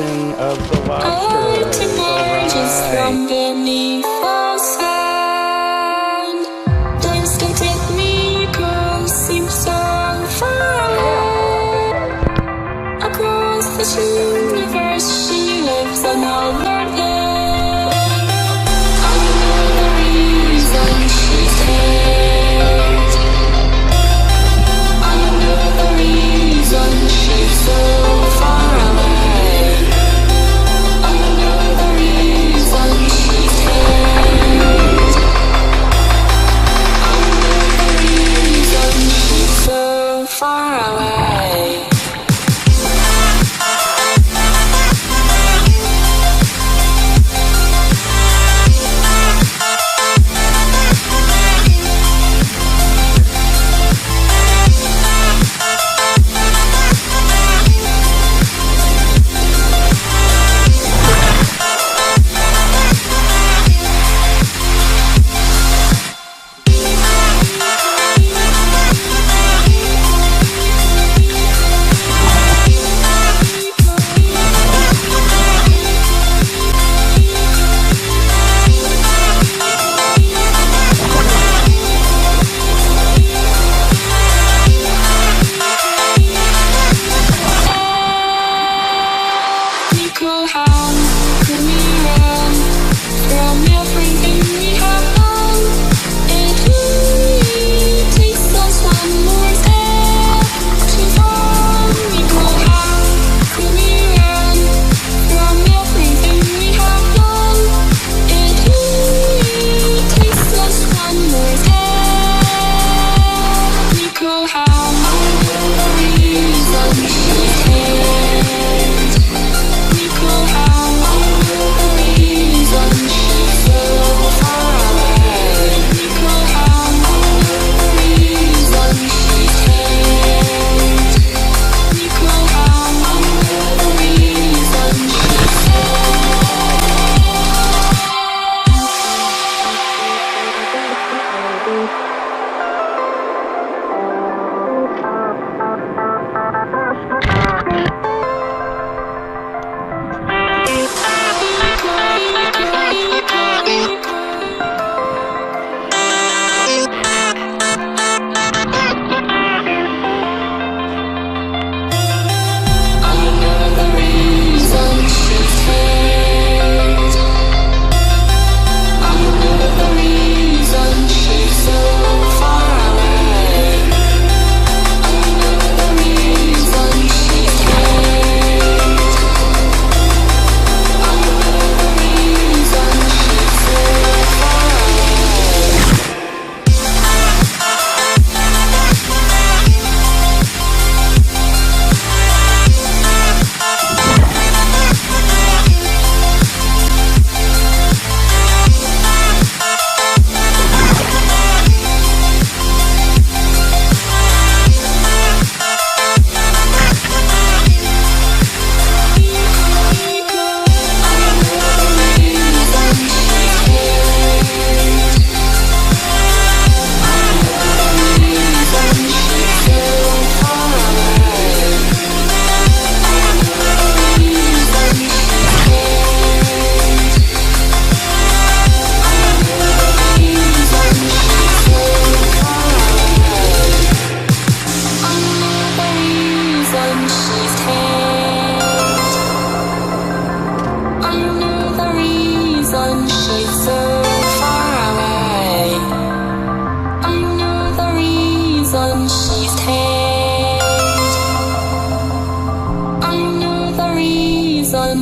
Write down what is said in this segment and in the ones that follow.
reproduction of the lobsters. This universe, she lives another day. I know the reason she stays. I know the reason she's so far away. I know the reason she stays. I know the reason she's so far away.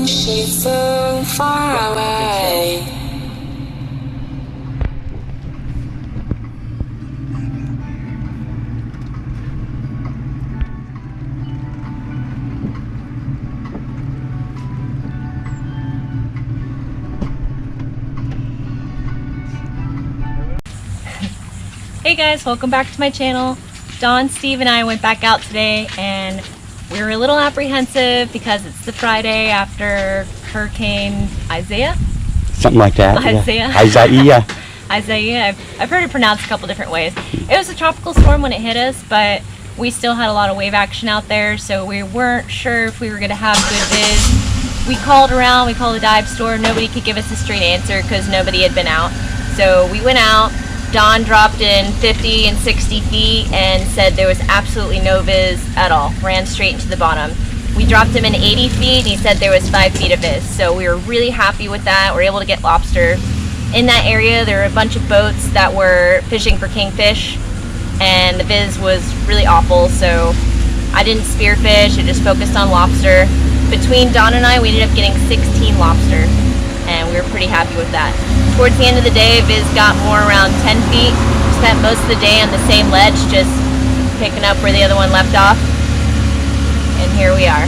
She's so far away. Hey guys, welcome back to my channel. Dawn, Steve, and I went back out today and we were a little apprehensive because it's the Friday after Hurricane Isaias. Something like that. Isaiah. Yeah. Isaiah. I've heard it pronounced a couple different ways. It was a tropical storm when it hit us, but we still had a lot of wave action out there, so we weren't sure if we were going to have good vids. we called around, we called the dive store, nobody could give us a straight answer because nobody had been out. So we went out, Don dropped in 50 and 60 feet and said there was absolutely no viz at all, ran straight into the bottom. We dropped him in 80 feet and he said there was 5 feet of viz. So we were really happy with that. We were able to get lobster. In that area there were a bunch of boats that were fishing for kingfish and the viz was really awful, so I didn't spearfish, I just focused on lobster. Between Don and I, we ended up getting 16 lobster and we were pretty happy with that. Towards the end of the day, viz got more around 10 feet. We spent most of the day on the same ledge, just picking up where the other one left off. And here we are.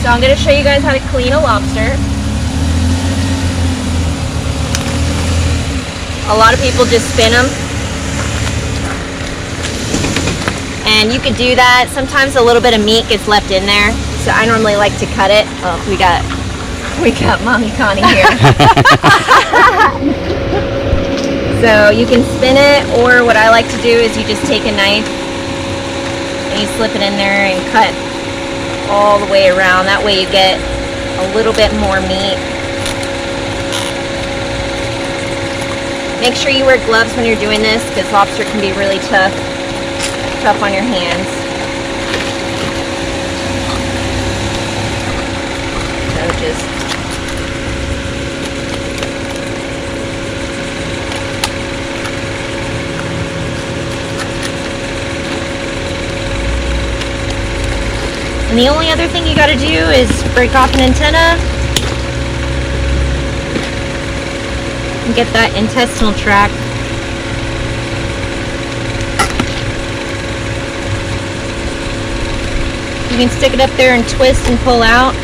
So I'm going to show you guys how to clean a lobster. A lot of people just spin them. And you could do that. Sometimes a little bit of meat gets left in there. So I normally like to cut it. Oh, we got Mommy Connie here. So you can spin it, or what I like to do is you just take a knife and you slip it in there and cut all the way around. That way you get a little bit more meat. Make sure you wear gloves when you're doing this because lobster can be really tough on your hands. So just and the only other thing you got to do is break off an antenna and get that intestinal tract. You can stick it up there and twist and pull out.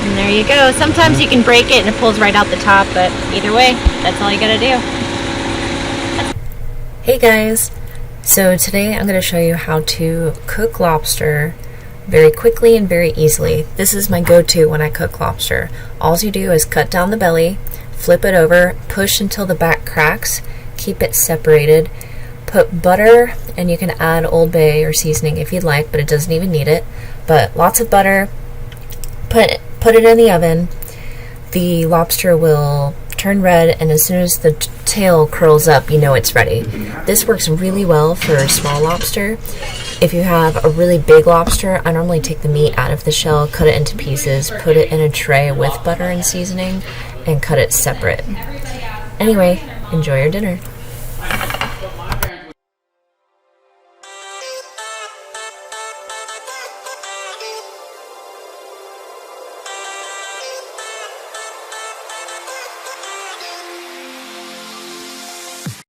And there you go. Sometimes you can break it and it pulls right out the top, but either way, that's all you gotta do. Hey guys! So today I'm going to show you how to cook lobster very quickly and very easily. This is my go-to when I cook lobster. All you do is cut down the belly, flip it over, push until the back cracks, keep it separated, put butter, and you can add Old Bay or seasoning if you'd like, but it doesn't even need it. But lots of butter, put it in the oven. The lobster will turn red, and as soon as the tail curls up, you know it's ready. This works really well for small lobster. If you have a really big lobster, I normally take the meat out of the shell, cut it into pieces, put it in a tray with butter and seasoning, and cut it separate. Anyway, enjoy your dinner.